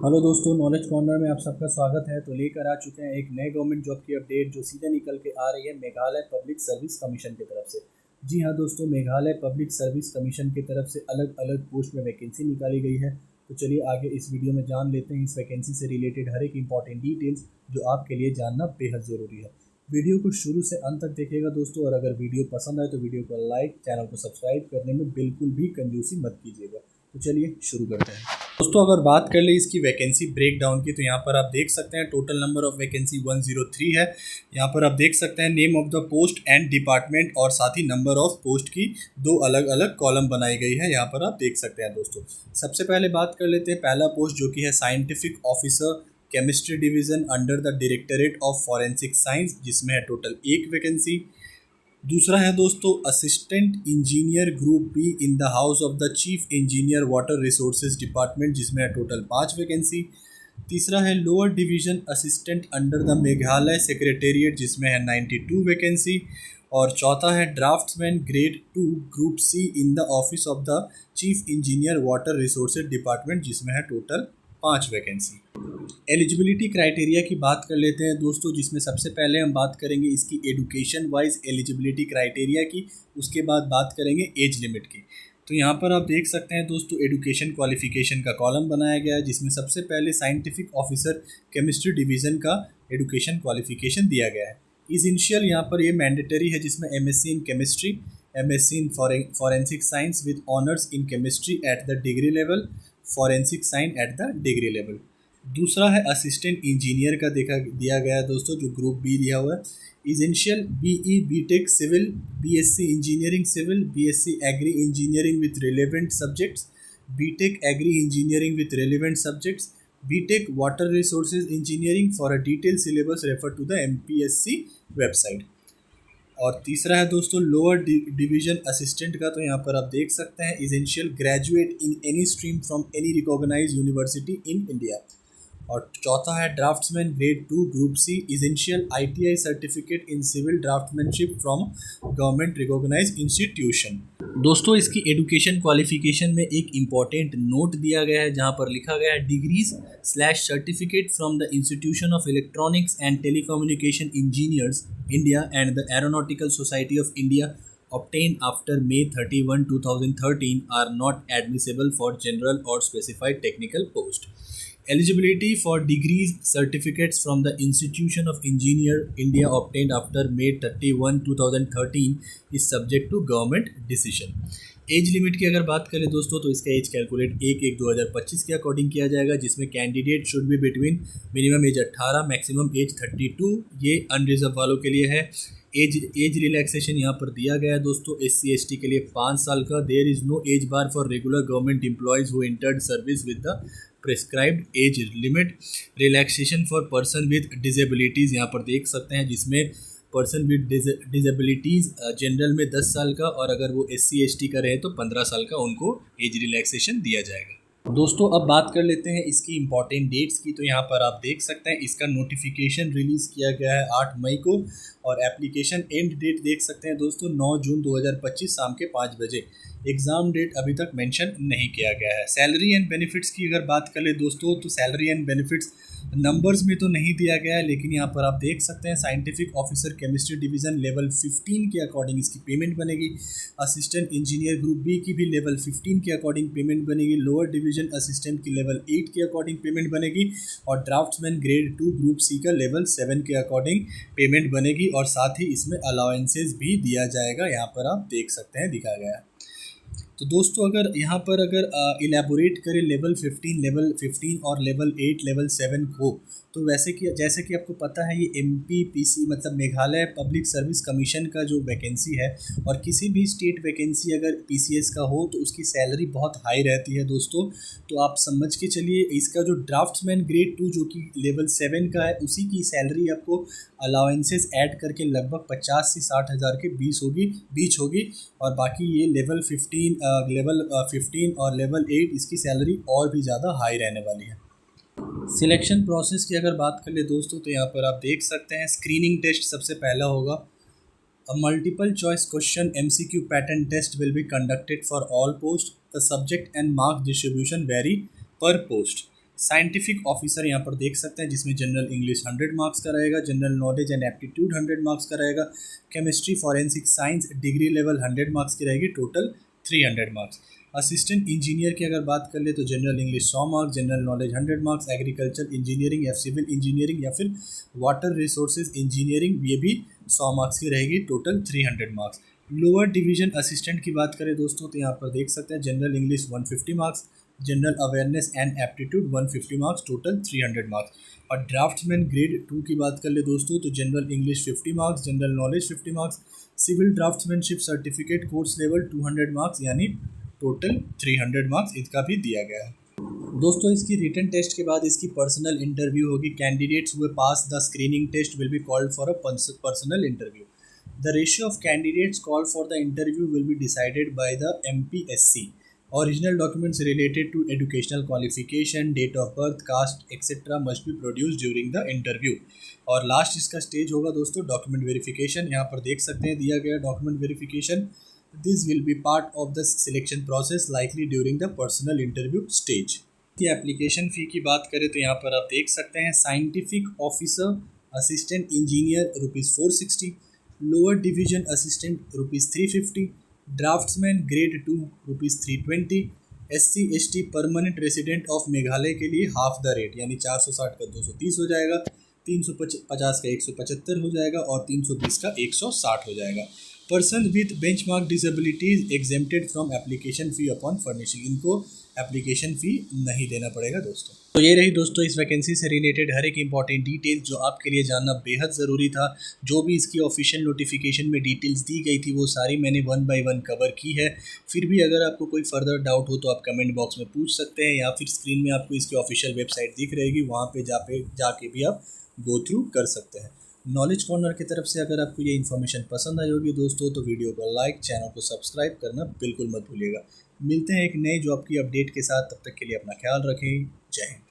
Hello दोस्तों, knowledge corner में आप सबका स्वागत है। तो लेकर आ चुके हैं एक नए गवर्नमेंट जॉब की अपडेट जो सीधे निकल के आ रही है मेघालय पब्लिक सर्विस कमीशन की तरफ से। जी हाँ दोस्तों, मेघालय पब्लिक सर्विस कमीशन की तरफ से अलग अलग पोस्ट में वैकेंसी निकाली गई है। तो चलिए आगे इस वीडियो में जान लेते हैं इस वैकेंसी से रिलेटेड हर एक इंपॉर्टेंट डिटेल्स जो आपके लिए जानना बेहद ज़रूरी है। वीडियो को शुरू से अंत तक देखिएगा दोस्तों, और अगर वीडियो पसंद आए तो वीडियो को लाइक, चैनल को सब्सक्राइब करने में बिल्कुल भी कंजूसी मत कीजिएगा। तो चलिए शुरू करते हैं दोस्तों। अगर बात कर ले इसकी वैकेंसी ब्रेकडाउन की, तो यहाँ पर आप देख सकते हैं टोटल नंबर ऑफ वैकेंसी 103 है। यहाँ पर आप देख सकते हैं name of the post and department और साथ ही नंबर ऑफ पोस्ट की दो अलग अलग कॉलम बनाई गई है। यहाँ पर आप देख सकते हैं दोस्तों। सबसे पहले बात कर लेते हैं पहला पोस्ट जो कि है scientific officer chemistry division under the directorate of forensic science, जिसमें है टोटल एक वैकेंसी। दूसरा है दोस्तों assistant engineer group B in the house of the chief engineer water resources department, जिसमें है टोटल 5 वैकेंसी। तीसरा है lower division assistant under the Meghalaya secretariat, जिसमें है 92 वैकेंसी। और चौथा है draftsman grade 2 group C in the office of the chief engineer water resources department, जिसमें है टोटल 5 वैकेंसी। एलिजिबिलिटी क्राइटेरिया की बात कर लेते हैं दोस्तों, जिसमें सबसे पहले हम बात करेंगे इसकी एडुकेशन वाइज एलिजिबिलिटी क्राइटेरिया की, उसके बाद बात करेंगे एज लिमिट की। तो यहाँ पर आप देख सकते हैं दोस्तों एडुकेशन क्वालिफिकेशन का कॉलम बनाया गया है, जिसमें सबसे पहले साइंटिफिक ऑफिसर केमिस्ट्री डिवीज़न का एडुकेशन क्वालिफिकेशन दिया गया है। इनिशियल यहाँ पर ये मैंडेटरी है, जिसमें MSc in chemistry, MSc in forensic science with honours in chemistry at the degree level, forensic science at the degree level. दूसरा है असिस्टेंट इंजीनियर का दिया गया है दोस्तों, जो ग्रुप बी दिया हुआ है। Essential BE BTech civil, BSc engineering civil, BSc agri engineering with relevant subjects, BTech agri engineering with relevant subjects, BTech water resources engineering. For a detail syllabus refer to the MPSC website. और तीसरा है दोस्तों lower division assistant का, तो यहाँ पर आप देख सकते हैं essential graduate in any stream from any recognised university in India. और चौथा है draftsman grade 2 group C, essential ITI certificate in civil draftsmanship from government recognised institution. दोस्तों इसकी एजुकेशन क्वालिफिकेशन में एक इम्पॉर्टेंट नोट दिया गया है, जहां पर लिखा गया है degrees slash certificate from the institution of electronics and telecommunication engineers India and the aeronautical society of India obtained after May 31, 2013 are not admissible for general or specified technical post. Eligibility for degrees certificates from the Institution of Engineer India obtained after May 31, 2013 is subject to government decision. Age limit की अगर बात करें दोस्तों, तो इसका age calculate 1/1/2025 के according किया जाएगा, जिसमें candidate should be between minimum age 18, maximum age 32। ये अनरिजर्व वालों के लिए है। एज रिलैक्सेशन यहाँ पर दिया गया है दोस्तों SC ST के लिए 5 साल का। There is no age bar for regular government employees who entered service with the prescribed age limit. Relaxation for person with disabilities यहाँ पर देख सकते हैं, जिसमें पर्सन विद डिजेबिलिटीज़ जनरल में 10 साल का, और अगर वो SC ST का रहे तो 15 साल का उनको एज रिलैक्सेशन दिया जाएगा। दोस्तों अब बात कर लेते हैं इसकी इंपॉर्टेंट डेट्स की। तो यहाँ पर आप देख सकते हैं इसका नोटिफिकेशन रिलीज़ किया गया है 8 मई को, और एप्लीकेशन एंड डेट देख सकते हैं दोस्तों 9 जून 2025 शाम के 5 बजे। एग्ज़ाम डेट अभी तक मेंशन नहीं किया गया है। सैलरी एंड बेनिफिट्स की अगर बात कर ले दोस्तों, तो सैलरी एंड बेनिफिट्स नंबर्स में तो नहीं दिया गया है, लेकिन यहाँ पर आप देख सकते हैं scientific officer chemistry division level 15 के अकॉर्डिंग इसकी पेमेंट बनेगी। असिस्टेंट इंजीनियर ग्रुप बी की भी लेवल 15 के अकॉर्डिंग पेमेंट बनेगी। लोअर डिवीजन असिस्टेंट की लेवल 8 के अकॉर्डिंग पेमेंट बनेगी, और ड्राफ्ट्समैन ग्रेड 2 ग्रुप सी का लेवल 7 के अकॉर्डिंग पेमेंट बनेगी। और साथ ही इसमें अलाउंसेस भी दिया जाएगा, यहाँ पर आप देख सकते हैं दिखाया गया है। तो दोस्तों अगर यहाँ पर इलेबोरेट करें लेवल 15 और लेवल 8 लेवल 7 को, तो वैसे कि जैसे कि आपको पता है ये MPPC मतलब मेघालय पब्लिक सर्विस कमीशन का जो वैकेंसी है, और किसी भी स्टेट वैकेंसी अगर PCS का हो तो उसकी सैलरी बहुत हाई रहती है दोस्तों। तो आप समझ के चलिए इसका जो ड्राफ्ट्समैन ग्रेड 2 जो कि लेवल 7 का है, उसी की सैलरी आपको अलाउंसेस ऐड करके लगभग 50 से 60 हज़ार के बीच होगी। और बाकी ये लेवल 15 और लेवल 8 इसकी सैलरी और भी ज़्यादा हाई रहने वाली है। सिलेक्शन प्रोसेस की अगर बात कर ले दोस्तों, तो यहाँ पर आप देख सकते हैं स्क्रीनिंग टेस्ट सबसे पहला होगा। A multiple choice question MCQ pattern test will be conducted for all post. The subject and marks distribution very per post. Scientific officer यहाँ पर देख सकते हैं, जिसमें जनरल इंग्लिश 100 मार्क्स का रहेगा, general knowledge and aptitude 100 marks का रहेगा, chemistry forensic science degree level 100 marks की रहेगी, टोटल 300 मार्क्स। असिस्टेंट इंजीनियर की अगर बात कर ले तो general English 100 marks, general knowledge 100 marks, agriculture engineering या सिविल इंजीनियरिंग या फिर वाटर रिसोर्सेज इंजीनियरिंग ये भी 100 मार्क्स की रहेगी, total 300 marks. Lower division assistant की बात करें दोस्तों तो यहाँ पर देख सकते हैं general English 150 marks, general awareness and aptitude 150 marks, total 300 marks. और ड्राफ्ट्समैन ग्रेड 2 की बात कर ले दोस्तों तो general English 50 marks, general knowledge 50 marks, civil draftsmanship certificate course level 200 marks, यानी टोटल 300 मार्क्स इसका भी दिया गया है। दोस्तों इसकी रिटन टेस्ट के बाद इसकी पर्सनल इंटरव्यू होगी। Candidates who pass the screening test will be called for a personal interview. The ratio of candidates called for the interview will be decided by the MPSC. Original documents related to educational qualification, date of birth, caste, etc. must be produced during the interview. और last इसका stage होगा दोस्तों document verification. यहाँ पर देख सकते हैं दिया गया document verification. This will be part of the selection process likely during the personal interview stage. की एप्लीकेशन फ़ी की बात करें तो यहाँ पर आप देख सकते हैं scientific officer assistant engineer ₹460, lower division assistant ₹350, draughtsman grade 2 ₹320, SC ST permanent resident of Meghalaya के लिए हाफ द रेट यानी 460 का 230 हो जाएगा, 350 का 175 हो जाएगा और 320 का 160 हो जाएगा। Person with benchmark disabilities exempted from application fee upon furnishing, इनको एप्लीकेशन फ़ी नहीं देना पड़ेगा दोस्तों। तो ये रही दोस्तों इस वैकेंसी से रिलेटेड हर एक इंपॉर्टेंट डिटेल जो आपके लिए जानना बेहद ज़रूरी था। जो भी इसकी ऑफिशियल नोटिफिकेशन में डिटेल्स दी गई थी वो सारी मैंने 1 बाय 1 कवर की है। फिर भी अगर आपको कोई फर्दर डाउट हो तो आप कमेंट बॉक्स में पूछ सकते हैं या फिर स्क्रीन में आपको इसकी ऑफिशियल वेबसाइट दिख रहेगी, वहाँ पर जाके भी आप गो थ्रू कर सकते हैं। नॉलेज कॉर्नर की तरफ से अगर आपको ये इन्फॉर्मेशन पसंद आई होगी दोस्तों तो वीडियो को लाइक, चैनल को सब्सक्राइब करना बिल्कुल मत भूलिएगा। मिलते हैं एक नए जॉब की अपडेट के साथ, तब तक के लिए अपना ख्याल रखें। जय हिंद।